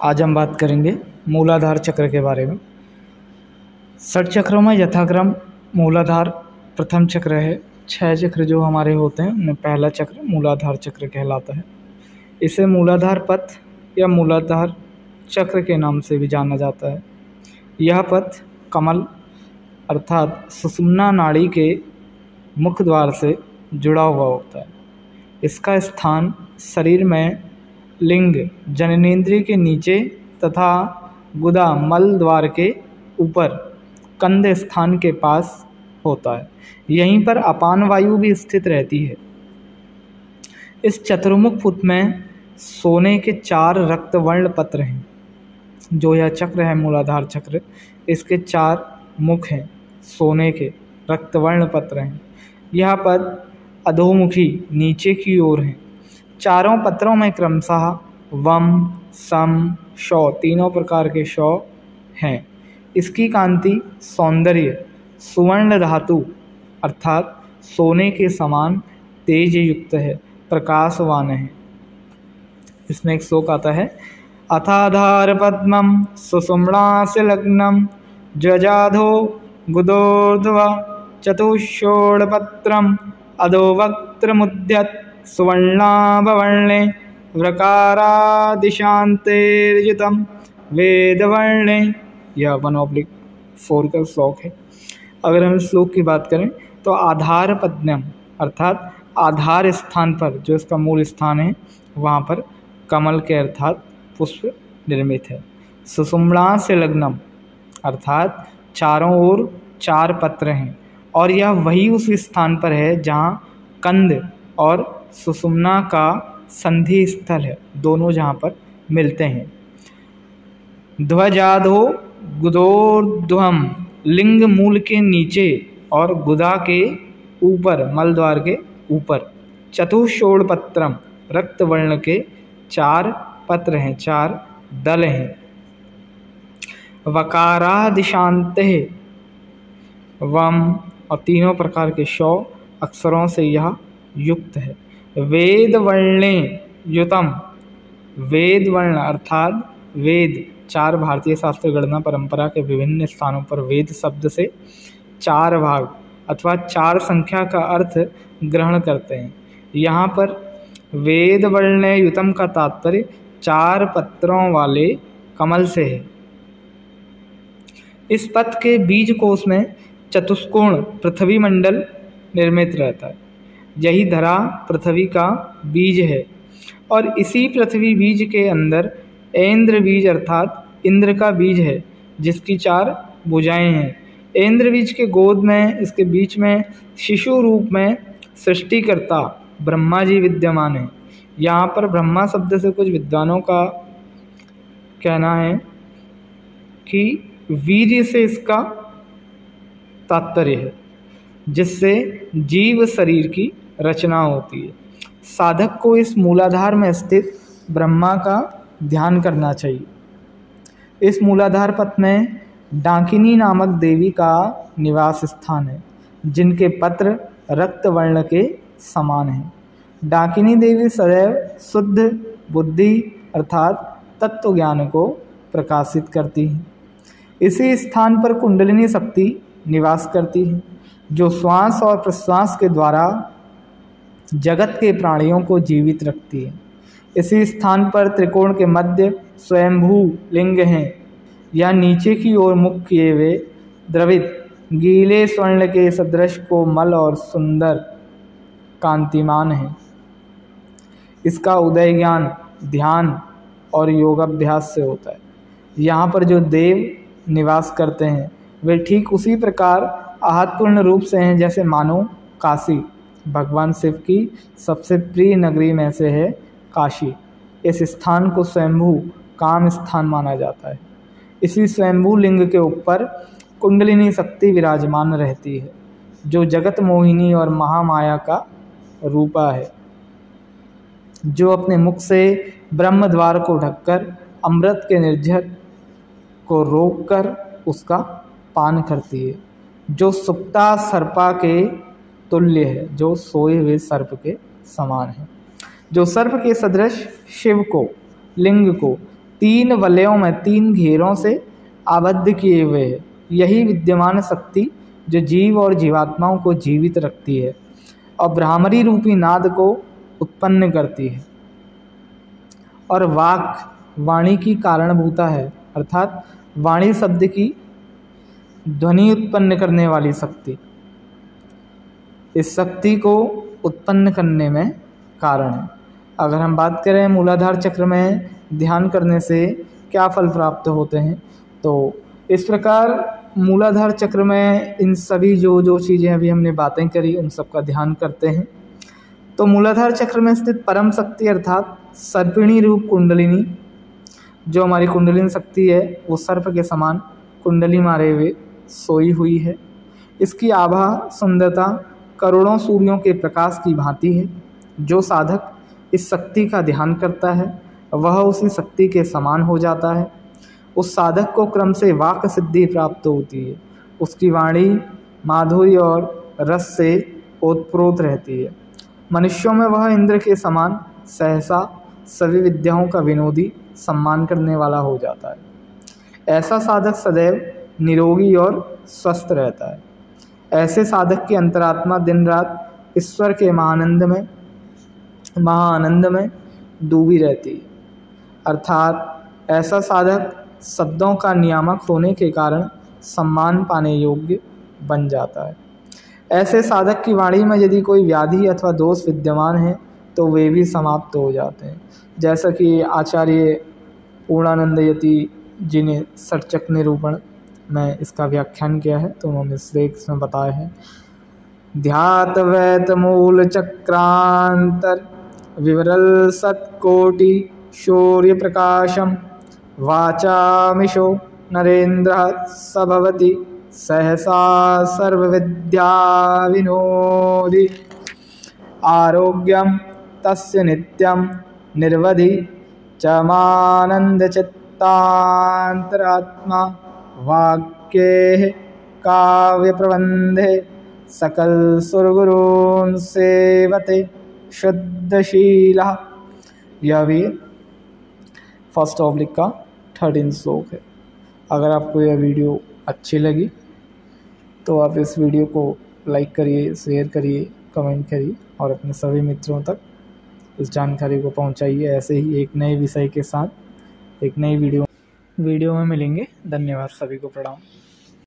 आज हम बात करेंगे मूलाधार चक्र के बारे में। षट चक्रों में यथाक्रम मूलाधार प्रथम चक्र है। 6 चक्र जो हमारे होते हैं उनमें पहला चक्र मूलाधार चक्र कहलाता है। इसे मूलाधार पथ या मूलाधार चक्र के नाम से भी जाना जाता है। यह पथ कमल अर्थात सुषुम्ना नाड़ी के मुख द्वार से जुड़ा हुआ होता है। इसका स्थान शरीर में लिंग जननेंद्रिय के नीचे तथा गुदा मल द्वार के ऊपर कंद स्थान के पास होता है। यहीं पर अपान वायु भी स्थित रहती है। इस चतुर्मुख पुट में सोने के 4 रक्तवर्ण पत्र हैं। जो यह चक्र है मूलाधार चक्र, इसके 4 मुख हैं, सोने के रक्तवर्ण पत्र हैं। यह पद अधोमुखी नीचे की ओर है। चारों पत्रों में क्रमशः वम सम शौ तीनों प्रकार के शौ हैं। इसकी कांति सौंदर्य सुवर्ण धातु अर्थात सोने के समान तेज युक्त है, प्रकाशवान है। इसमें एक श्लोक आता है, अथाधार पद्मम सुषुम्नास्य लग्नम जजाधो गुदोर्ध्वा चतुष्षोडपत्रम अधोवक्त्रमुद्यत सुवर्णाभवर्णे व्रकारादिशान्तेर्युतं वेदवर्णे। यह 1/4 का श्लोक है। अगर हम इस श्लोक की बात करें तो आधार पद्मम अर्थात आधार स्थान पर, जो इसका मूल स्थान है, वहाँ पर कमल के अर्थात पुष्प निर्मित है। सुषुम्ना से लग्नम अर्थात चारों ओर 4 पत्र हैं और यह वही उस स्थान पर है जहाँ कंद और सुषुम्ना का संधि स्थल है, दोनों जहाँ पर मिलते हैं। ध्वजाधो गुदोर्ध्वम लिंग मूल के नीचे और गुदा के ऊपर, मलद्वार के ऊपर। चतुष्षोडपत्रम रक्तवर्ण के 4 पत्र हैं, 4 दल हैं। वकारादिशान्ते वम और तीनों प्रकार के शौ अक्षरों से यह युक्त है। वेद वर्णे युतम वेद वर्ण अर्थात वेद 4 भारतीय शास्त्र गणना परंपरा के विभिन्न स्थानों पर वेद शब्द से 4 भाग अथवा 4 संख्या का अर्थ ग्रहण करते हैं। यहाँ पर वेद वर्ण युतम का तात्पर्य 4 पत्रों वाले कमल से है। इस पथ के बीज कोश में चतुष्कोण पृथ्वी मंडल निर्मित रहता है। यही धरा पृथ्वी का बीज है और इसी पृथ्वी बीज के अंदर ऐन्द्र बीज अर्थात इंद्र का बीज है, जिसकी 4 भुजाएं हैं। ऐन्द्र बीज के गोद में, इसके बीच में शिशु रूप में सृष्टिकर्ता ब्रह्मा जी विद्यमान है। यहाँ पर ब्रह्मा शब्द से कुछ विद्वानों का कहना है कि वीर्य से इसका तात्पर्य है, जिससे जीव शरीर की रचना होती है। साधक को इस मूलाधार में स्थित ब्रह्मा का ध्यान करना चाहिए। इस मूलाधार पथ में डाकिनी नामक देवी का निवास स्थान है, जिनके पत्र रक्त वर्ण के समान हैं। डाकिनी देवी सदैव शुद्ध बुद्धि अर्थात तत्व ज्ञान को प्रकाशित करती है। इसी स्थान पर कुंडलिनी शक्ति निवास करती है, जो श्वास और प्रश्वास के द्वारा जगत के प्राणियों को जीवित रखती है। इसी स्थान पर त्रिकोण के मध्य स्वयंभू लिंग हैं। या नीचे की ओर मुख किए हुए द्रवित गीले स्वर्ण के सदृश कोमल और सुंदर कांतिमान है। इसका उदय ज्ञान, ध्यान और योगाभ्यास से होता है। यहाँ पर जो देव निवास करते हैं वे ठीक उसी प्रकार आहतपूर्ण रूप से हैं जैसे मानो काशी भगवान शिव की सबसे प्रिय नगरी में से है काशी। इस स्थान को स्वयंभू काम स्थान माना जाता है। इसी स्वयंभू लिंग के ऊपर कुंडलिनी शक्ति विराजमान रहती है, जो जगत मोहिनी और महामाया का रूपा है, जो अपने मुख से ब्रह्म द्वार को ढककर अमृत के निर्झर को रोककर उसका पान करती है, जो सुप्ता सर्पा के तुल्य है, जो सोए हुए सर्प के समान है, जो सर्प के सदृश शिव को, लिंग को 3 वलयों में 3 घेरों से आबद्ध किए हुए है। यही विद्यमान शक्ति जो जीव और जीवात्माओं को जीवित रखती है और ब्राह्मरी रूपी नाद को उत्पन्न करती है। और वाणी की कारणभूता है, अर्थात वाणी शब्द की ध्वनि उत्पन्न करने वाली शक्ति, इस शक्ति को उत्पन्न करने में कारण है। अगर हम बात करें मूलाधार चक्र में ध्यान करने से क्या फल प्राप्त होते हैं, तो इस प्रकार मूलाधार चक्र में इन सभी जो चीज़ें अभी हमने बातें करी उन सब का ध्यान करते हैं। तो मूलाधार चक्र में स्थित परम शक्ति अर्थात सर्पिणी रूप कुंडलिनी, जो हमारी कुंडलिनी शक्ति है वो सर्प के समान कुंडली मारे हुए सोई हुई है। इसकी आभा सुंदरता करोड़ों सूर्यों के प्रकाश की भांति है। जो साधक इस शक्ति का ध्यान करता है वह उसी शक्ति के समान हो जाता है। उस साधक को क्रम से वाक सिद्धि प्राप्त होती है। उसकी वाणी माधुर्य और रस से ओतप्रोत रहती है। मनुष्यों में वह इंद्र के समान सहसा सभी विद्याओं का विनोदी सम्मान करने वाला हो जाता है। ऐसा साधक सदैव निरोगी और स्वस्थ रहता है। ऐसे साधक की अंतरात्मा दिन रात ईश्वर के महाआनंद में डूबी रहती है। अर्थात ऐसा साधक शब्दों का नियामक होने के कारण सम्मान पाने योग्य बन जाता है। ऐसे साधक की वाणी में यदि कोई व्याधि अथवा दोष विद्यमान है तो वे भी समाप्त हो जाते हैं। जैसा कि आचार्य पूर्णानंद यति जी ने षट्चक निरूपण में इसका व्याख्यान किया है, तो उन्होंने इसमें बताया है। ध्यात वैत मूल चक्रांतर विवरल सत्कोटि शौर्य प्रकाशम वाचामिशो नरेन्द्र सभवति सहसा सर्वविद्या विनोदि आरोग्यम तस्य नित्यम निर्वधि चमानंद चित्तांतरात्मा वाक्ये काव्य प्रबंधे सकल सुरगुरून् सेवते शुद्धशीला। यह भी फर्स्ट ऑब्लिक का 13 श्लोक है। अगर आपको यह वीडियो अच्छी लगी तो आप इस वीडियो को लाइक करिए, शेयर करिए, कमेंट करिए और अपने सभी मित्रों तक इस जानकारी को पहुंचाइए। ऐसे ही एक नए विषय के साथ एक नई वीडियो में मिलेंगे। धन्यवाद, सभी को प्रणाम।